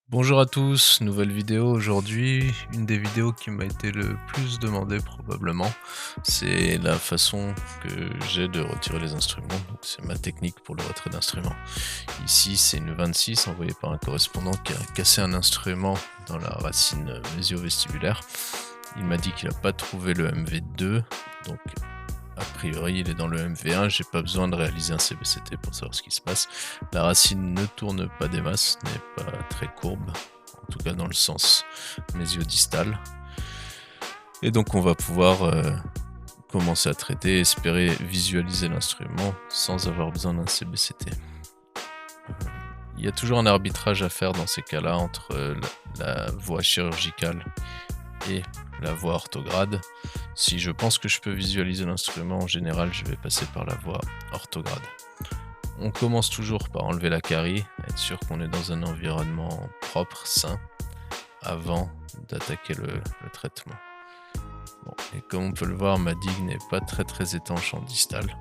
Bonjour à tous, nouvelle vidéo aujourd'hui. Une des vidéos qui m'a été le plus demandée probablement, c'est la façon que j'ai de retirer les instruments. Donc c'est ma technique pour le retrait d'instruments. Ici c'est une 26 envoyée par un correspondant qui a cassé un instrument dans la racine mésio-vestibulaire. Il m'a dit qu'il n'a pas trouvé le MV2, donc a priori il est dans le MV1, j'ai pas besoin de réaliser un CBCT pour savoir ce qui se passe. La racine ne tourne pas des masses, n'est pas très courbe, en tout cas dans le sens mésio-distal. Et donc on va pouvoir commencer à traiter, espérer visualiser l'instrument sans avoir besoin d'un CBCT. Il y a toujours un arbitrage à faire dans ces cas-là entre la voie chirurgicale et la voie orthograde. Si je pense que je peux visualiser l'instrument, en général, je vais passer par la voie orthograde. On commence toujours par enlever la carie, être sûr qu'on est dans un environnement propre, sain, avant d'attaquer le traitement. Bon, et comme on peut le voir, ma digue n'est pas très étanche en distal.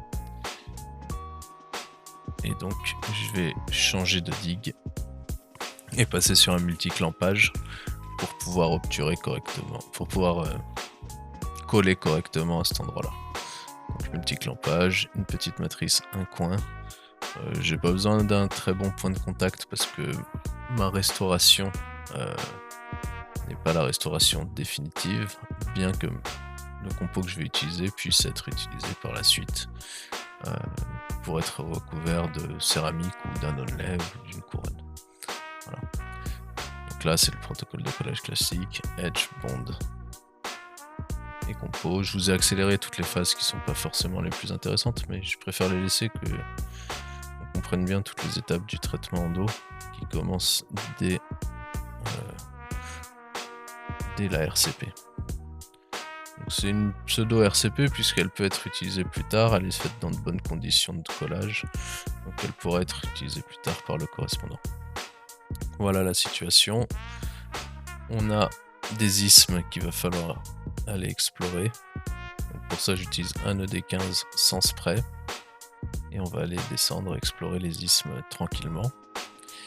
Et donc, je vais changer de digue et passer sur un multiclampage pour pouvoir obturer correctement, pour pouvoir coller correctement à cet endroit-là. Donc multiclampage, une petite matrice, un coin. J'ai pas besoin d'un très bon point de contact parce que ma restauration n'est pas la restauration définitive, bien que le compo que je vais utiliser puisse être utilisé par la suite pour être recouvert de céramique ou d'un onlay ou d'une couronne. Voilà. Donc là c'est le protocole de collage classique, edge, bond et compo. Je vous ai accéléré toutes les phases qui sont pas forcément les plus intéressantes, mais je préfère les laisser que on comprenne bien toutes les étapes du traitement endo qui commencent dès la RCP. C'est une pseudo RCP puisqu'elle peut être utilisée plus tard, elle est faite dans de bonnes conditions de collage, donc elle pourra être utilisée plus tard par le correspondant. Voilà la situation. On a des isthmes qu'il va falloir aller explorer. Donc pour ça j'utilise un ED15 sans spray et on va aller descendre explorer les isthmes tranquillement.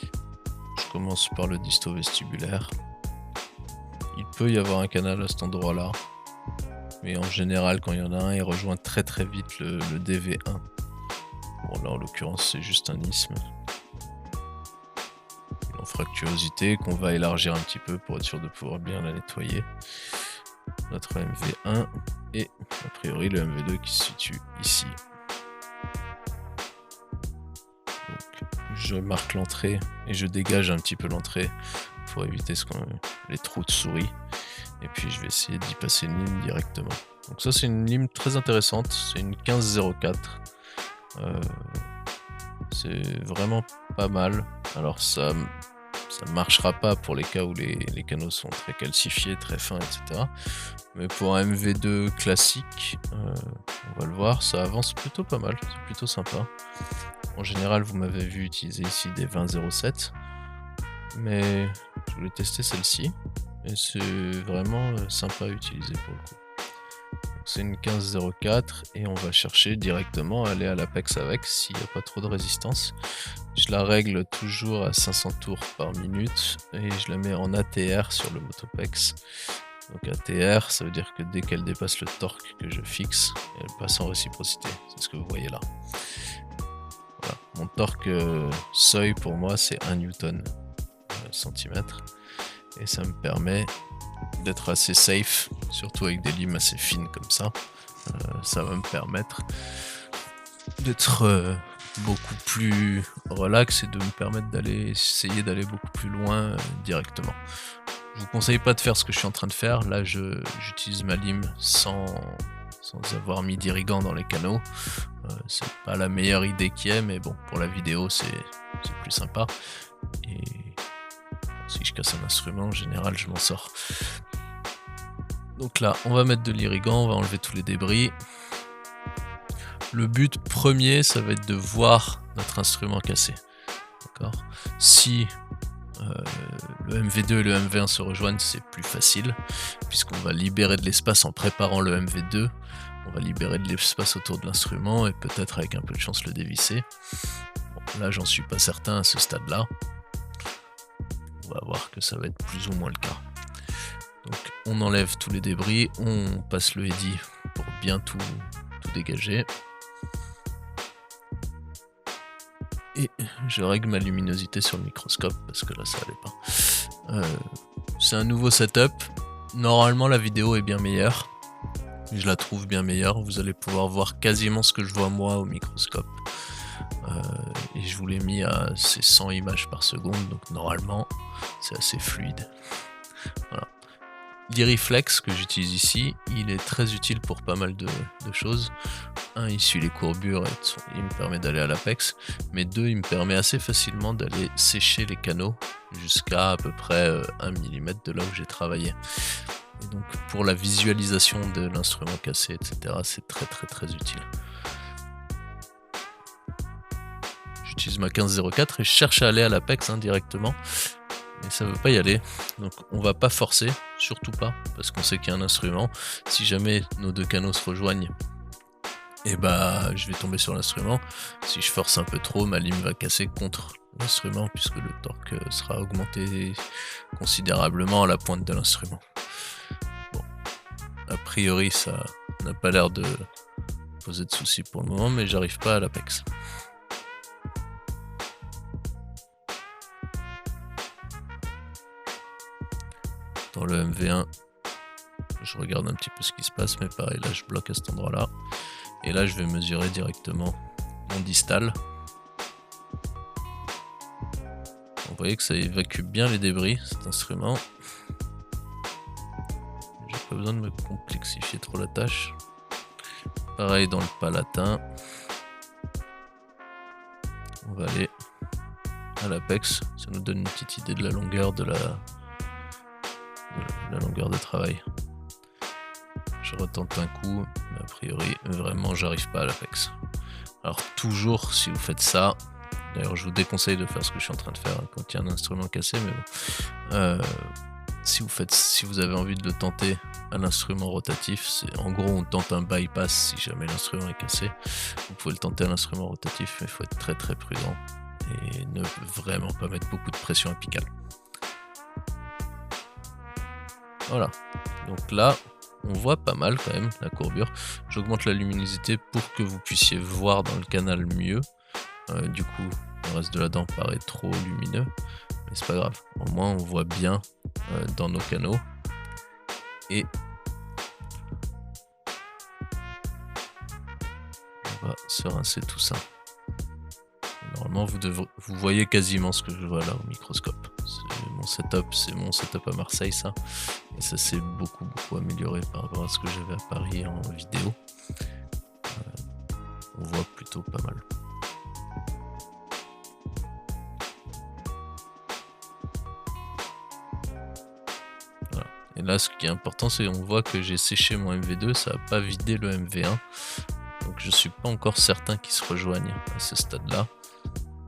Je commence par le disto-vestibulaire. Il peut y avoir un canal à cet endroit-là, mais en général quand il y en a un, il rejoint très vite le DV1. Bon là en l'occurrence c'est juste un isthme en fractuosité qu'on va élargir un petit peu pour être sûr de pouvoir bien la nettoyer. Notre MV1 et a priori le MV2 qui se situe ici. Donc je marque l'entrée et je dégage un petit peu l'entrée pour éviter les trous de souris. Et puis je vais essayer d'y passer une lime directement. Donc ça c'est une lime très intéressante, c'est une 1504. C'est vraiment pas mal. Alors ça marchera pas pour les cas où les canaux sont très calcifiés, très fins, etc. Mais pour un MV2 classique, on va le voir, ça avance plutôt pas mal, c'est plutôt sympa. En général, vous m'avez vu utiliser ici des 20-07, mais je voulais tester celle-ci, et c'est vraiment sympa à utiliser pour le coup. C'est une 15-04 et on va chercher directement à aller à l'apex avec s'il n'y a pas trop de résistance. Je la règle toujours à 500 tours par minute et je la mets en ATR sur le Motopex. Donc ATR, ça veut dire que dès qu'elle dépasse le torque que je fixe, elle passe en réciprocité. C'est ce que vous voyez là. Voilà. Mon torque seuil pour moi c'est 1 Newton centimètre et ça me permet d'être assez safe, surtout avec des limes assez fines comme ça. Ça va me permettre d'être beaucoup plus relax et de me permettre essayer d'aller beaucoup plus loin directement. Je vous conseille pas de faire ce que je suis en train de faire. Là j'utilise ma lime sans avoir mis d'irrigant dans les canaux. C'est pas la meilleure idée qui est, mais bon, pour la vidéo c'est plus sympa. Et si je casse un instrument, en général je m'en sors. Donc là, on va mettre de l'irrigant, on va enlever tous les débris. Le but premier, ça va être de voir notre instrument cassé. D'accord ? Si le MV2 et le MV1 se rejoignent, c'est plus facile, puisqu'on va libérer de l'espace en préparant le MV2. On va libérer de l'espace autour de l'instrument et peut-être avec un peu de chance le dévisser. Bon, là, j'en suis pas certain à ce stade-là. on va voir que ça va être plus ou moins le cas. Donc on enlève tous les débris, on passe le eddy pour bien tout dégager. Et je règle ma luminosité sur le microscope parce que là ça allait pas. C'est un nouveau setup. Normalement la vidéo est bien meilleure. Je la trouve bien meilleure. Vous allez pouvoir voir quasiment ce que je vois moi au microscope. Et je vous l'ai mis à ces 100 images par seconde. Donc normalement c'est assez fluide. Voilà. L'Iriflex que j'utilise ici, il est très utile pour pas mal de choses. Un, il suit les courbures et il me permet d'aller à l'apex, mais deux, il me permet assez facilement d'aller sécher les canaux jusqu'à à peu près 1 mm de là où j'ai travaillé. Et donc pour la visualisation de l'instrument cassé, etc., c'est très utile. J'utilise ma 1504 et je cherche à aller à l'apex directement. Mais ça veut pas y aller, donc on va pas forcer, surtout pas, parce qu'on sait qu'il y a un instrument. Si jamais nos deux canaux se rejoignent, et bah je vais tomber sur l'instrument. Si je force un peu trop, ma lime va casser contre l'instrument puisque le torque sera augmenté considérablement à la pointe de l'instrument. Bon, a priori ça n'a pas l'air de poser de soucis pour le moment, mais j'arrive pas à l'apex. Dans le MV1, je regarde un petit peu ce qui se passe, mais pareil, là je bloque à cet endroit-là. Et là je vais mesurer directement mon distal. Vous voyez que ça évacue bien les débris, cet instrument. J'ai pas besoin de me complexifier trop la tâche. Pareil dans le palatin. On va aller à l'apex, ça nous donne une petite idée de la longueur de la longueur de travail. Je retente un coup, mais a priori vraiment j'arrive pas à l'apex. Alors toujours si vous faites ça, d'ailleurs je vous déconseille de faire ce que je suis en train de faire quand il y a un instrument cassé, mais bon, si vous avez envie de le tenter à l'instrument rotatif, c'est en gros on tente un bypass si jamais l'instrument est cassé. Vous pouvez le tenter à l'instrument rotatif, mais il faut être très prudent et ne vraiment pas mettre beaucoup de pression apicale. Voilà, donc là on voit pas mal quand même la courbure. J'augmente la luminosité pour que vous puissiez voir dans le canal mieux. Du coup le reste de la dent paraît trop lumineux, mais c'est pas grave, au moins on voit bien dans nos canaux. Et on va se rincer tout ça. Normalement vous voyez quasiment ce que je vois là au microscope. C'est mon setup à Marseille, ça. Et ça s'est beaucoup amélioré par rapport à ce que j'avais à Paris en vidéo. On voit plutôt pas mal. Voilà. Et là ce qui est important, c'est qu'on voit que j'ai séché mon MV2, ça n'a pas vidé le MV1. Donc je suis pas encore certain qu'ils se rejoignent à ce stade là.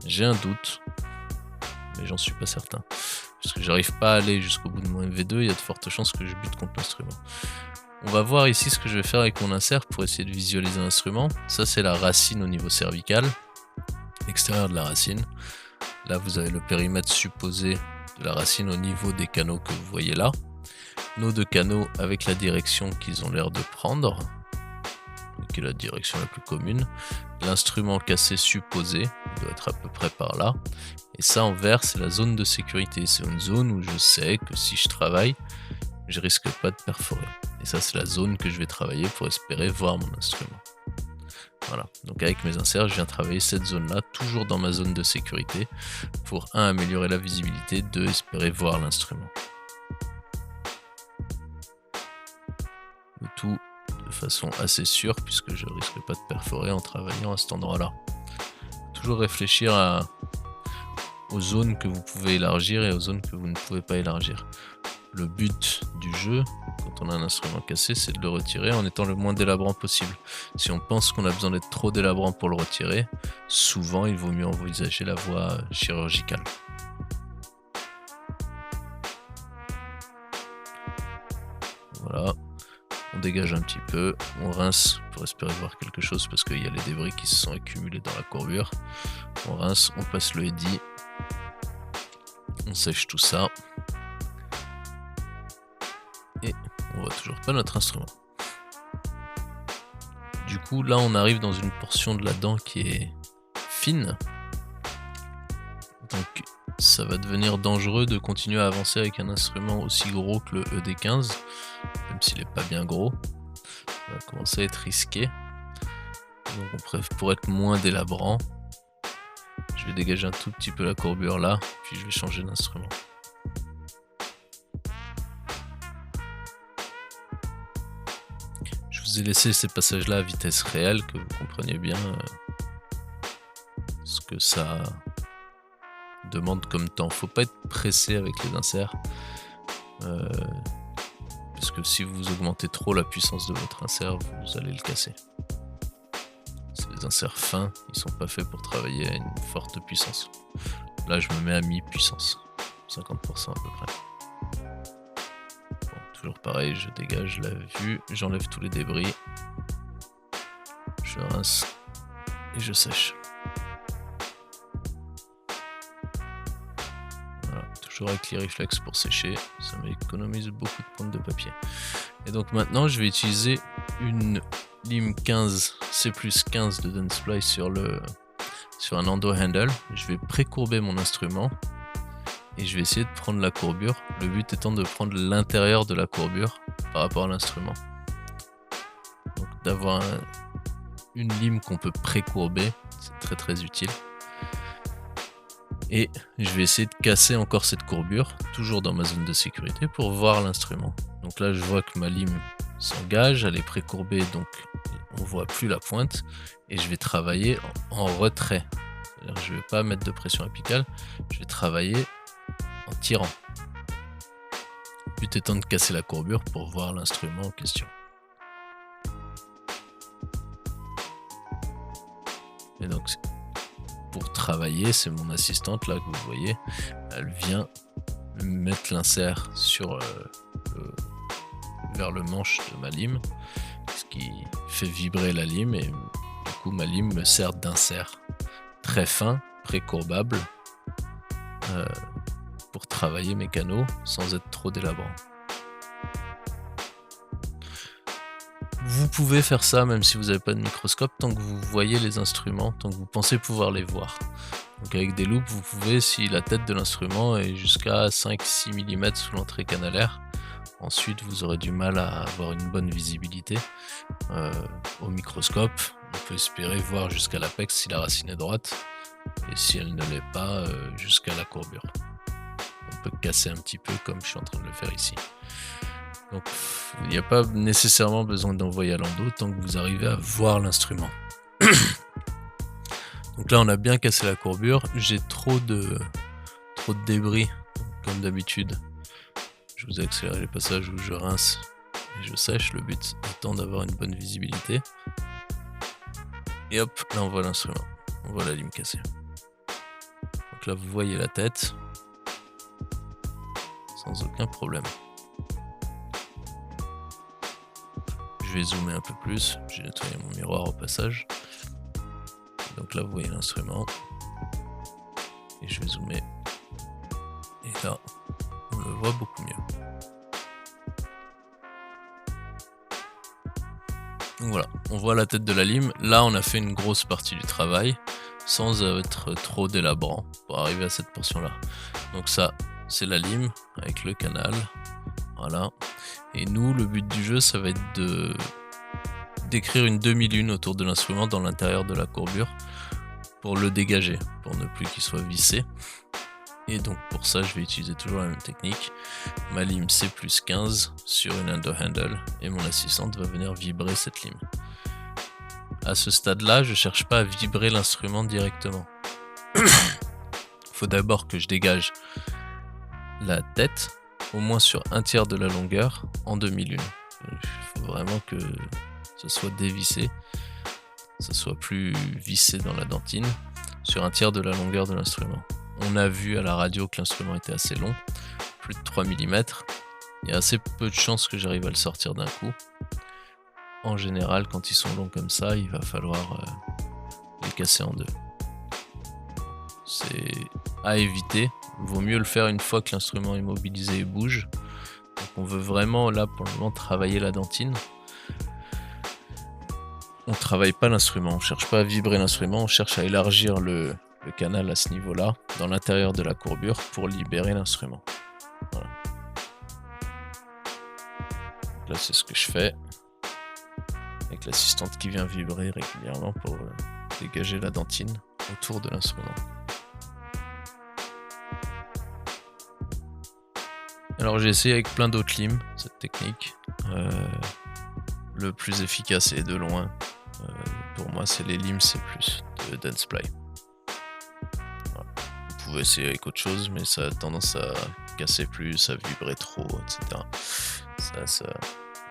J'ai un doute, mais j'en suis pas certain. Parce que j'arrive pas à aller jusqu'au bout de mon MV2, il y a de fortes chances que je bute contre l'instrument. On va voir ici ce que je vais faire avec mon insert pour essayer de visualiser l'instrument. Ça c'est la racine au niveau cervical, l'extérieur de la racine. Là vous avez le périmètre supposé de la racine au niveau des canaux que vous voyez là. Nos deux canaux avec la direction qu'ils ont l'air de prendre, qui est la direction la plus commune. L'instrument cassé supposé, il doit être à peu près par là. Et ça en vert, c'est la zone de sécurité. C'est une zone où je sais que si je travaille, je risque pas de perforer. Et ça, c'est la zone que je vais travailler pour espérer voir mon instrument. Voilà, donc avec mes inserts, je viens travailler cette zone-là, toujours dans ma zone de sécurité, pour 1. Améliorer la visibilité, 2. Espérer voir l'instrument. Le tout de façon assez sûre, puisque je risque pas de perforer en travaillant à cet endroit-là. Toujours réfléchir aux zones que vous pouvez élargir et aux zones que vous ne pouvez pas élargir. Le but du jeu, quand on a un instrument cassé, c'est de le retirer en étant le moins délabrant possible. Si on pense qu'on a besoin d'être trop délabrant pour le retirer, souvent il vaut mieux envisager la voie chirurgicale. Voilà, on dégage un petit peu, on rince pour espérer voir quelque chose parce qu'il y a les débris qui se sont accumulés dans la courbure. On rince, on passe le eddy, On sèche tout ça. Et on voit toujours pas notre instrument. Du coup, là, on arrive dans une portion de la dent qui est fine. Donc, ça va devenir dangereux de continuer à avancer avec un instrument aussi gros que le ED15, même s'il est pas bien gros. Ça va commencer à être risqué. Donc, pour être moins délabrant, je vais dégager un tout petit peu la courbure là, puis je vais changer d'instrument. Je vous ai laissé ces passages-là à vitesse réelle, que vous compreniez bien ce que ça demande comme temps. Faut pas être pressé avec les inserts, parce que si vous augmentez trop la puissance de votre insert, vous allez le casser. Les inserts fins, ils sont pas faits pour travailler à une forte puissance. Là, je me mets à mi-puissance, 50% à peu près. Bon, toujours pareil, je dégage la vue, j'enlève tous les débris, je rince et je sèche. Voilà, toujours avec les réflexes pour sécher, ça m'économise beaucoup de pointes de papier. Et donc maintenant, je vais utiliser une lime 15 C+15 de Densplice sur un endo handle. Je vais pré-courber mon instrument et je vais essayer de prendre la courbure. Le but étant de prendre l'intérieur de la courbure par rapport à l'instrument. Donc d'avoir une lime qu'on peut pré-courber, c'est très utile. Et je vais essayer de casser encore cette courbure, toujours dans ma zone de sécurité, pour voir l'instrument. Donc là, je vois que ma lime s'engage, elle est pré-courbée, donc on voit plus la pointe, et je vais travailler en retrait. C'est-à-dire que je ne vais pas mettre de pression apicale, je vais travailler en tirant. Le but étant de casser la courbure pour voir l'instrument en question. Et donc, pour travailler, c'est mon assistante là que vous voyez, elle vient mettre l'insert sur vers le manche de ma lime, ce qui fait vibrer la lime, et du coup ma lime me sert d'insert très fin, pré-courbable, pour travailler mes canaux sans être trop délabrant. Vous pouvez faire ça même si vous n'avez pas de microscope, tant que vous voyez les instruments, tant que vous pensez pouvoir les voir. Donc avec des loupes, vous pouvez, si la tête de l'instrument est jusqu'à 5-6 mm sous l'entrée canalaire, ensuite vous aurez du mal à avoir une bonne visibilité. Au microscope, on peut espérer voir jusqu'à l'apex si la racine est droite, et si elle ne l'est pas, jusqu'à la courbure. On peut casser un petit peu comme je suis en train de le faire ici. Donc il n'y a pas nécessairement besoin d'envoyer à l'endo tant que vous arrivez à voir l'instrument. Donc là on a bien cassé la courbure, j'ai trop de débris comme d'habitude. Je vous ai accéléré les passages où je rince et je sèche, le but étant d'avoir une bonne visibilité. Et hop, là on voit l'instrument, on voit la lime cassée. Donc là vous voyez la tête, sans aucun problème. Je vais zoomer un peu plus, j'ai nettoyé mon miroir au passage. Donc là vous voyez l'instrument. Et je vais zoomer. Et là, on le voit beaucoup mieux. Donc voilà, on voit la tête de la lime. Là on a fait une grosse partie du travail, sans être trop délabrant pour arriver à cette portion là. Donc ça, c'est la lime avec le canal. Voilà. Et nous, le but du jeu, ça va être d'écrire une demi-lune autour de l'instrument dans l'intérieur de la courbure pour le dégager, pour ne plus qu'il soit vissé. Et donc pour ça, je vais utiliser toujours la même technique. Ma lime C+15 sur une endo handle et mon assistante va venir vibrer cette lime. À ce stade-là, je cherche pas à vibrer l'instrument directement. Il faut d'abord que je dégage la tête au moins sur un tiers de la longueur en demi-lune. Il faut vraiment que ce soit dévissé, ça soit plus vissé dans la dentine, sur un tiers de la longueur de l'instrument. On a vu à la radio que l'instrument était assez long, plus de 3 mm. Il y a assez peu de chances que j'arrive à le sortir d'un coup. En général, quand ils sont longs comme ça, il va falloir les casser en deux. C'est à éviter. Il vaut mieux le faire une fois que l'instrument est mobilisé et bouge. Donc on veut vraiment là pour le moment travailler la dentine. On travaille pas l'instrument, on cherche pas à vibrer l'instrument, on cherche à élargir le canal à ce niveau-là, dans l'intérieur de la courbure, pour libérer l'instrument. Voilà. Là c'est ce que je fais, avec l'assistante qui vient vibrer régulièrement pour dégager la dentine autour de l'instrument. Alors j'ai essayé avec plein d'autres limes, cette technique. Le plus efficace et de loin, pour moi, c'est les limes C+, de Dentsply. Voilà. Vous pouvez essayer avec autre chose, mais ça a tendance à casser plus, à vibrer trop, etc.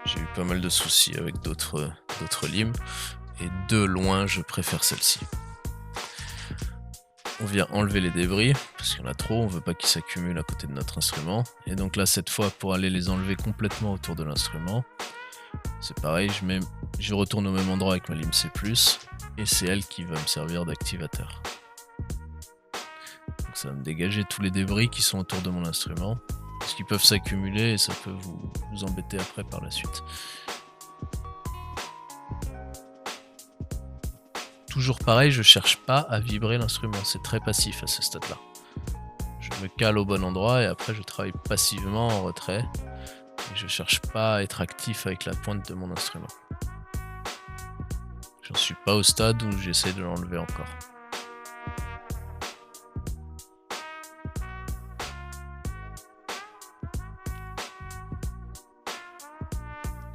J'ai eu pas mal de soucis avec d'autres limes, et de loin, je préfère celle-ci. On vient enlever les débris, parce qu'il y en a trop, on veut pas qu'ils s'accumulent à côté de notre instrument. Et donc là, cette fois, pour aller les enlever complètement autour de l'instrument, c'est pareil, je retourne au même endroit avec ma lime C+, et c'est elle qui va me servir d'activateur. Donc ça va me dégager tous les débris qui sont autour de mon instrument, parce qu'ils peuvent s'accumuler et ça peut vous embêter après par la suite. Toujours pareil, je cherche pas à vibrer l'instrument, c'est très passif à ce stade-là. Je me cale au bon endroit et après je travaille passivement en retrait. Et je cherche pas à être actif avec la pointe de mon instrument. J'en suis pas au stade où j'essaie de l'enlever encore.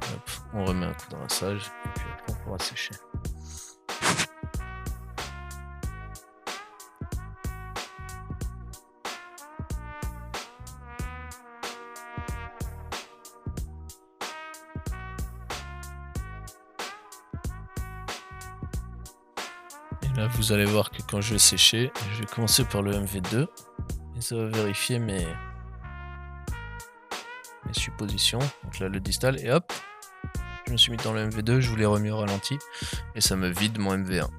Hop, on remet un coup de rinçage et puis après on pourra sécher. Là, vous allez voir que quand je vais sécher, je vais commencer par le MV2 et ça va vérifier mes suppositions. Donc là, le distal et hop, je me suis mis dans le MV2, je vous l'ai remis au ralenti et ça me vide mon MV1.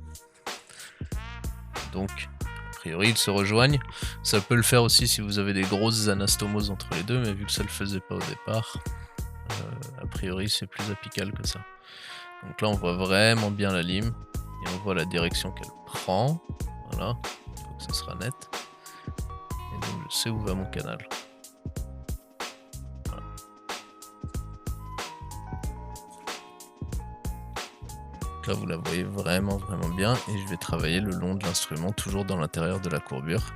Donc, a priori, ils se rejoignent. Ça peut le faire aussi si vous avez des grosses anastomoses entre les deux, mais vu que ça le faisait pas au départ, a priori, c'est plus apical que ça. Donc là, on voit vraiment bien la lime. Et on voit la direction qu'elle prend. Voilà, il faut que ça sera net. Et donc je sais où va mon canal. Voilà. Donc là vous la voyez vraiment bien. Et je vais travailler le long de l'instrument, toujours dans l'intérieur de la courbure.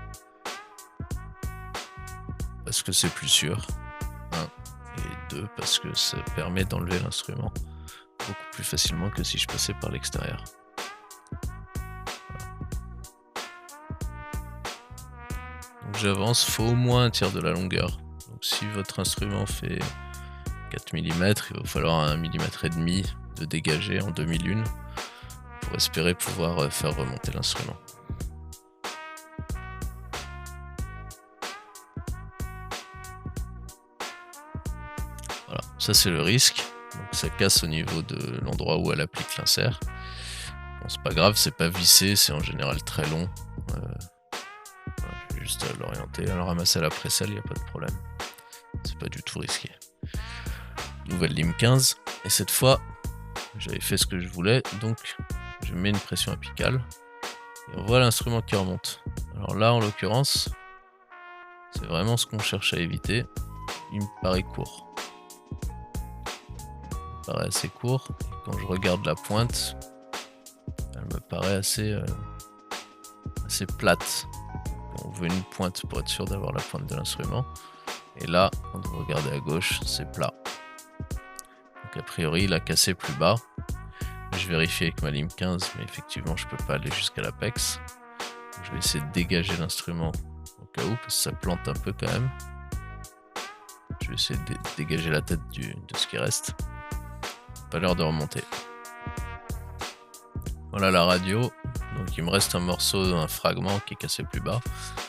Parce que c'est plus sûr. 1 et 2, parce que ça permet d'enlever l'instrument beaucoup plus facilement que si je passais par l'extérieur. J'avance, faut au moins un tiers de la longueur. Donc si votre instrument fait 4 mm, il va falloir 1,5 mm de dégager en 2001 pour espérer pouvoir faire remonter l'instrument. Voilà, ça c'est le risque. Donc ça casse au niveau de l'endroit où elle applique l'insert. Bon, c'est pas grave, c'est pas vissé, c'est en général très long. Juste à l'orienter, à le ramasser à la presselle, il n'y a pas de problème. C'est pas du tout risqué. Nouvelle lime 15, et cette fois, j'avais fait ce que je voulais, donc je mets une pression apicale, et on voit l'instrument qui remonte. Alors là, en l'occurrence, c'est vraiment ce qu'on cherche à éviter. Il me paraît court. Il me paraît assez court, et quand je regarde la pointe, elle me paraît assez plate. On veut une pointe pour être sûr d'avoir la pointe de l'instrument. Et là, quand vous regardez à gauche, c'est plat. Donc a priori, il a cassé plus bas. Je vérifie avec ma lime 15, mais effectivement, je peux pas aller jusqu'à l'apex. Je vais essayer de dégager l'instrument au cas où, parce que ça plante un peu quand même. Je vais essayer de dégager la tête de ce qui reste. Pas l'heure de remonter. Voilà la radio. Donc il me reste un morceau, un fragment qui est cassé plus bas.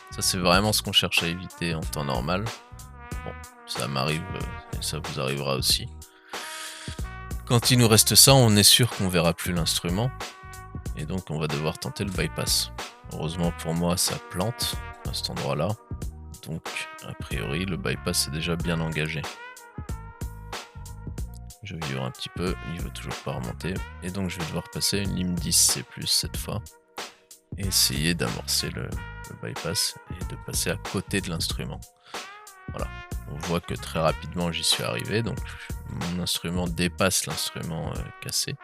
Ça c'est vraiment ce qu'on cherche à éviter en temps normal. Bon, ça m'arrive et ça vous arrivera aussi. Quand il nous reste ça, on est sûr qu'on verra plus l'instrument. Et donc on va devoir tenter le bypass. Heureusement pour moi ça plante. à cet endroit-là. Donc a priori le bypass est déjà bien engagé. Je vais vivre un petit peu, il veut toujours pas remonter. Et donc je vais devoir passer une lime 10C+ cette fois. Et essayer d'amorcer le bypass et de passer à côté de l'instrument. Voilà, on voit que très rapidement j'y suis arrivé, donc mon instrument dépasse l'instrument cassé.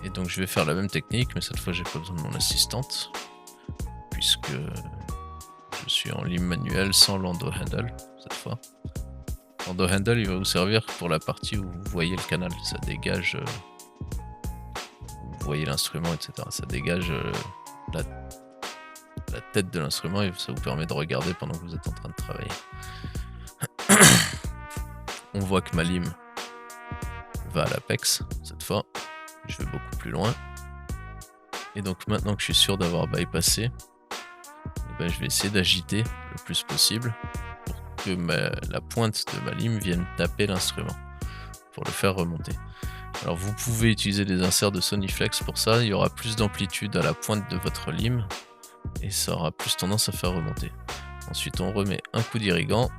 Et donc je vais faire la même technique, mais cette fois j'ai pas besoin de mon assistante, puisque je suis en lime manuelle sans l'endo handle cette fois. L'endo handle il va vous servir pour la partie où vous voyez le canal, ça dégage, vous voyez l'instrument, etc. Ça dégage la tête de l'instrument et ça vous permet de regarder pendant que vous êtes en train de travailler. On voit que ma lime va à l'apex cette fois, je vais beaucoup plus loin. Et donc maintenant que je suis sûr d'avoir bypassé, je vais essayer d'agiter le plus possible pour que la pointe de ma lime vienne taper l'instrument, pour le faire remonter. Alors vous pouvez utiliser des inserts de Soniflex pour ça, il y aura plus d'amplitude à la pointe de votre lime et ça aura plus tendance à faire remonter. Ensuite on remet un coup d'irrigant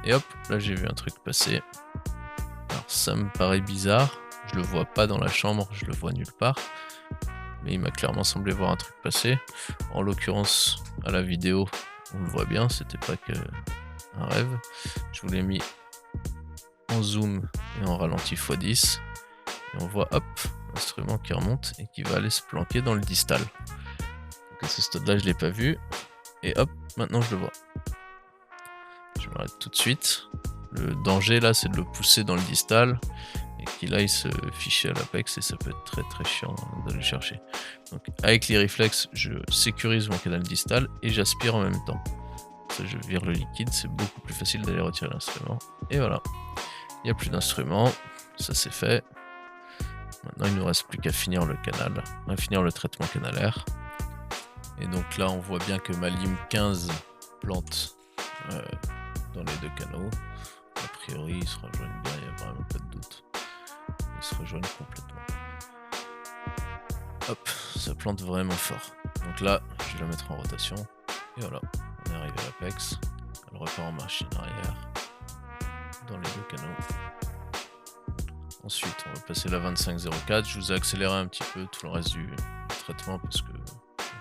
et hop, là j'ai vu un truc passer. Alors ça me paraît bizarre, je le vois pas dans la chambre, je le vois nulle part. Mais il m'a clairement semblé voir un truc passer. En l'occurrence, à la vidéo, on le voit bien, c'était pas que un rêve. Je vous l'ai mis en zoom et en ralenti x10. Et on voit, hop, l'instrument qui remonte et qui va aller se planquer dans le distal. Donc à ce stade-là, je l'ai pas vu. Et hop, maintenant je le vois. Je m'arrête tout de suite. Le danger là, c'est de le pousser dans le distal et qu'il aille se ficher à l'apex et ça peut être très très chiant de le chercher. Donc avec l'Iriflex, je sécurise mon canal distal et j'aspire en même temps. Ça, je vire le liquide, c'est beaucoup plus facile d'aller retirer l'instrument. Et voilà, il n'y a plus d'instrument, ça c'est fait. Maintenant il ne nous reste plus qu'à finir le canal, à finir le traitement canalaire. Et donc là on voit bien que ma lime 15 plante dans les deux canaux. A priori ils se rejoignent bien, il n'y a vraiment pas de doute. Ils se rejoignent complètement. Hop, ça plante vraiment fort. Donc là, je vais la mettre en rotation. Et voilà, on est arrivé à l'apex. Elle repart en machine arrière. Dans les deux canaux. Ensuite, on va passer la 2504. Je vous ai accéléré un petit peu tout le reste du traitement parce que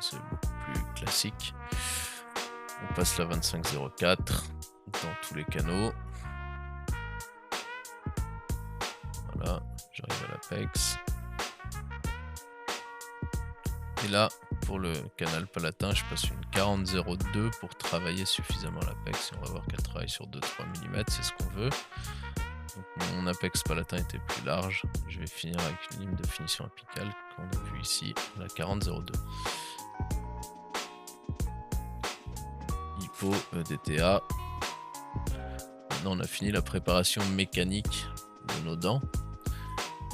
c'est beaucoup plus classique. On passe la 2504 dans tous les canaux. Voilà, j'arrive à l'apex. Et là, pour le canal palatin, je passe une 40-02 pour travailler suffisamment l'apex. Et on va voir qu'elle travaille sur 2-3 mm, c'est ce qu'on veut. Donc mon apex palatin était plus large. Je vais finir avec une lime de finition apicale qu'on a vu ici, la 40-02. Hypo, EDTA. Maintenant on a fini la préparation mécanique de nos dents.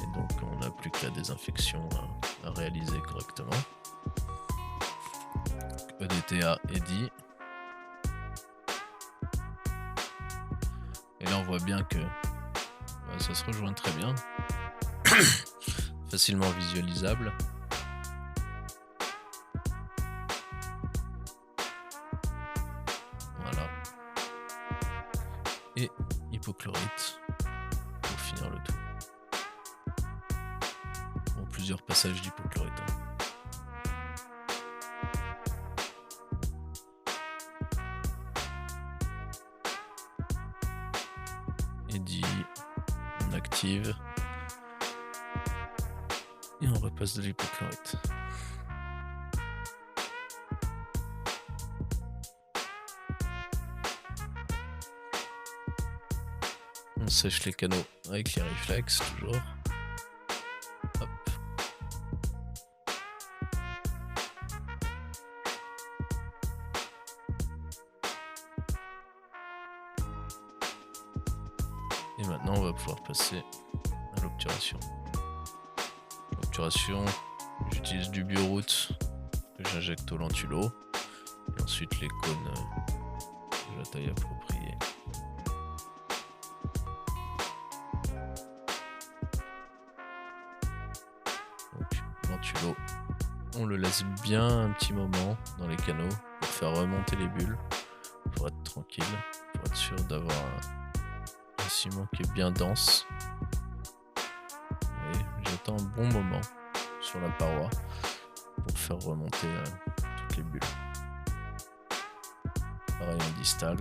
Et donc on n'a plus que la désinfection à réaliser correctement. EDTA est dit. Et là on voit bien que ça se rejoint très bien. Facilement visualisable. Voilà. Et hypochlorite pour finir le tout. Bon, plusieurs passages d'hypochlorite. Et dit, on active et on repasse de l'hypochlorite. On sèche les canaux avec l'Iriflex toujours. Hop. Et maintenant on va pouvoir passer à l'obturation. L'obturation, j'utilise du Bioroot que j'injecte au lentulo. Et ensuite les cônes de la taille appropriée. Donc lentulo, on le laisse bien un petit moment dans les canaux pour faire remonter les bulles. tranquille pour être sûr d'avoir un ciment qui est bien dense. Et j'attends un bon moment sur la paroi pour faire remonter toutes les bulles. Pareil en distal.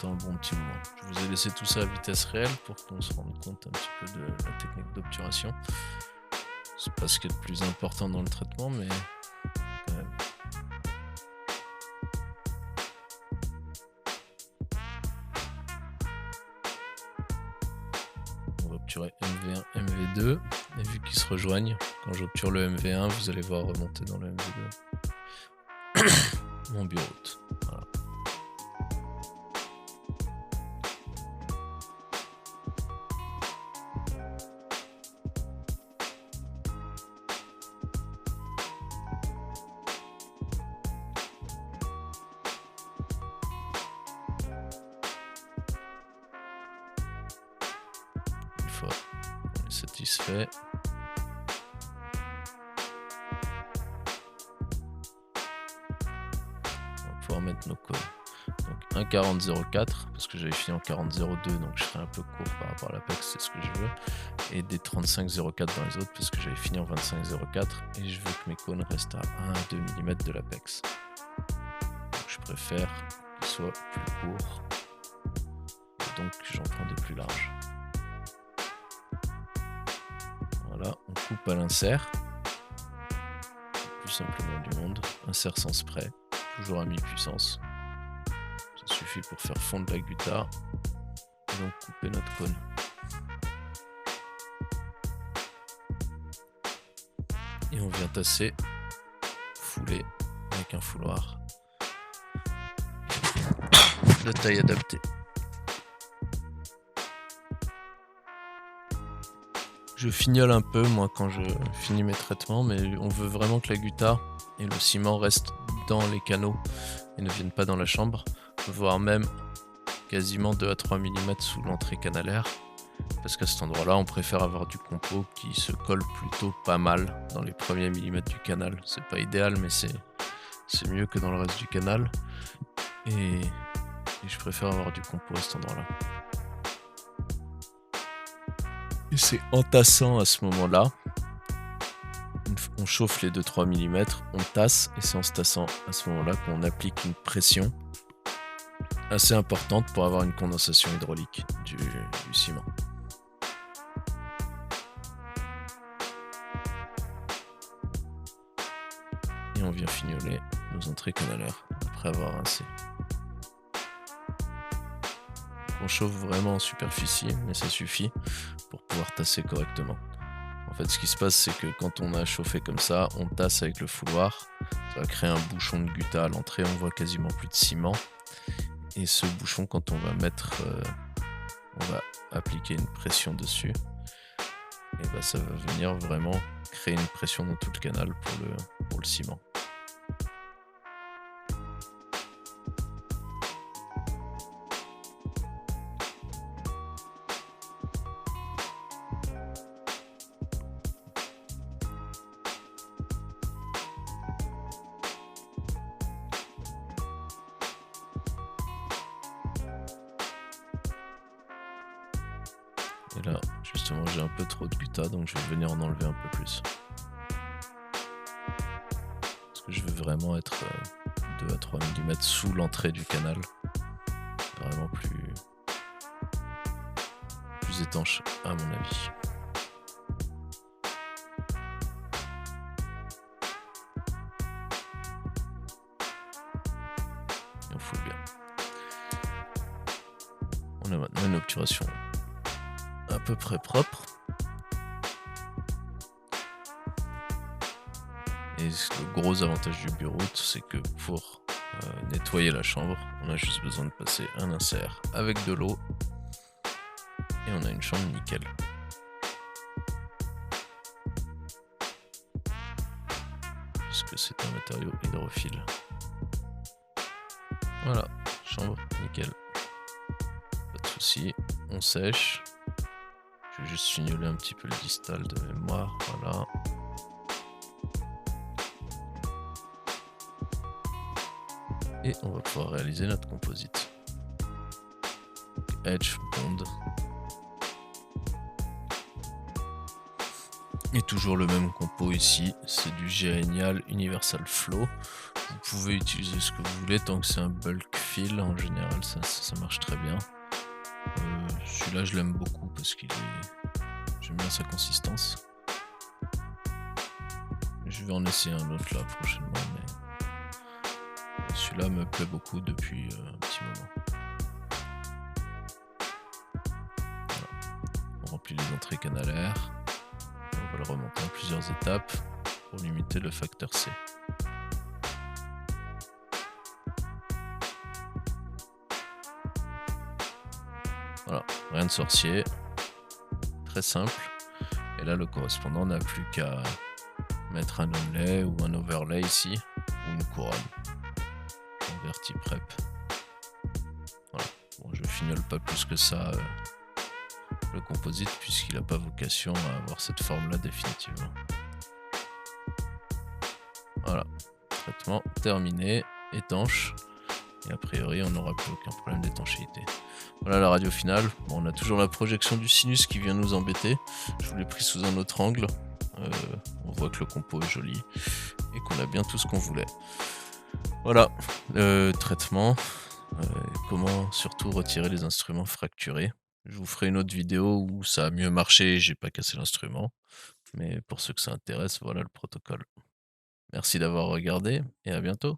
Un bon petit moment. Je vous ai laissé tout ça à vitesse réelle pour qu'on se rende compte un petit peu de la technique d'obturation. C'est pas ce qui est le plus important dans le traitement, mais quand même. On va obturer MV1, MV2, et vu qu'ils se rejoignent, quand j'obture le MV1, vous allez voir remonter dans le MV2 mon bureau. Voilà. Une fois on est satisfait, on va pouvoir mettre nos codes. Donc 1.40.04 parce que j'avais fini en 40.02, donc je serai un peu court par rapport à l'Apex, c'est ce que je veux, et des 35.04 dans les autres parce que j'avais fini en 25.04 et je veux que mes cônes restent à 1 à 2 mm de l'Apex. Donc je préfère qu'ils soient plus courts, et donc j'en prends des plus larges. Voilà, on coupe à l'insert, le plus simplement du monde, insert sans spray, toujours à mi-puissance. Ça suffit pour faire fondre la gutta et donc couper notre cône. Et on vient tasser, fouler avec un fouloir de taille adaptée. Je fignole un peu moi quand je finis mes traitements, mais on veut vraiment que la gutta et le ciment restent dans les canaux et ne viennent pas dans la chambre, voire même quasiment 2 à 3 mm sous l'entrée canalaire, parce qu'à cet endroit là on préfère avoir du compo qui se colle plutôt pas mal dans les premiers millimètres du canal. C'est pas idéal, mais c'est mieux que dans le reste du canal, et je préfère avoir du compo à cet endroit là. Et c'est en tassant à ce moment là, on chauffe les 2-3 mm, on tasse, et c'est en se tassant à ce moment là qu'on applique une pression assez importante pour avoir une condensation hydraulique du ciment. Et on vient fignoler nos entrées canalaires après avoir rincé. On chauffe vraiment en superficie, mais ça suffit pour pouvoir tasser correctement. En fait, ce qui se passe, c'est que quand on a chauffé comme ça, on tasse avec le fouloir, ça va créer un bouchon de gutta à l'entrée, on voit quasiment plus de ciment. Et ce bouchon, quand on va on va appliquer une pression dessus, et bah ça va venir vraiment créer une pression dans tout le canal pour le ciment. Et là, justement, j'ai un peu trop de gutta, donc je vais venir en enlever un peu plus. Parce que je veux vraiment être 2 à 3 mm sous l'entrée du canal. Vraiment plus étanche, à mon avis. Et on fout bien. On a maintenant une obturation à peu près propre. Et le gros avantage du bureau, c'est que pour nettoyer la chambre, on a juste besoin de passer un insert avec de l'eau et on a une chambre nickel. Puisque c'est un matériau hydrophile. Voilà, chambre nickel. Pas de soucis. on sèche. Je vais juste fignoler un petit peu le distal de mémoire, voilà. Et on va pouvoir réaliser notre composite. Edge, bond. Et toujours le même compo ici, c'est du Genial Universal Flow. Vous pouvez utiliser ce que vous voulez tant que c'est un bulk fill, en général ça marche très bien. Celui-là je l'aime beaucoup parce qu'il est... J'aime bien sa consistance. Je vais en essayer un autre là prochainement, mais celui-là me plaît beaucoup depuis un petit moment. Voilà. On remplit les entrées canalaires. On va le remonter en plusieurs étapes pour limiter le facteur C. Voilà, rien de sorcier, très simple. Et là, le correspondant n'a plus qu'à mettre un onlay ou un overlay ici, ou une couronne en vertiprep. Voilà, bon, je fignole pas plus que ça le composite puisqu'il n'a pas vocation à avoir cette forme-là définitivement. Voilà, traitement terminé, étanche. Et a priori, on n'aura plus aucun problème d'étanchéité. Voilà la radio finale. Bon, on a toujours la projection du sinus qui vient nous embêter. Je vous l'ai pris sous un autre angle. On voit que le compo est joli et qu'on a bien tout ce qu'on voulait. Voilà, le traitement. Comment surtout retirer les instruments fracturés. Je vous ferai une autre vidéo où ça a mieux marché et j'ai pas cassé l'instrument. Mais pour ceux que ça intéresse, voilà le protocole. Merci d'avoir regardé et à bientôt.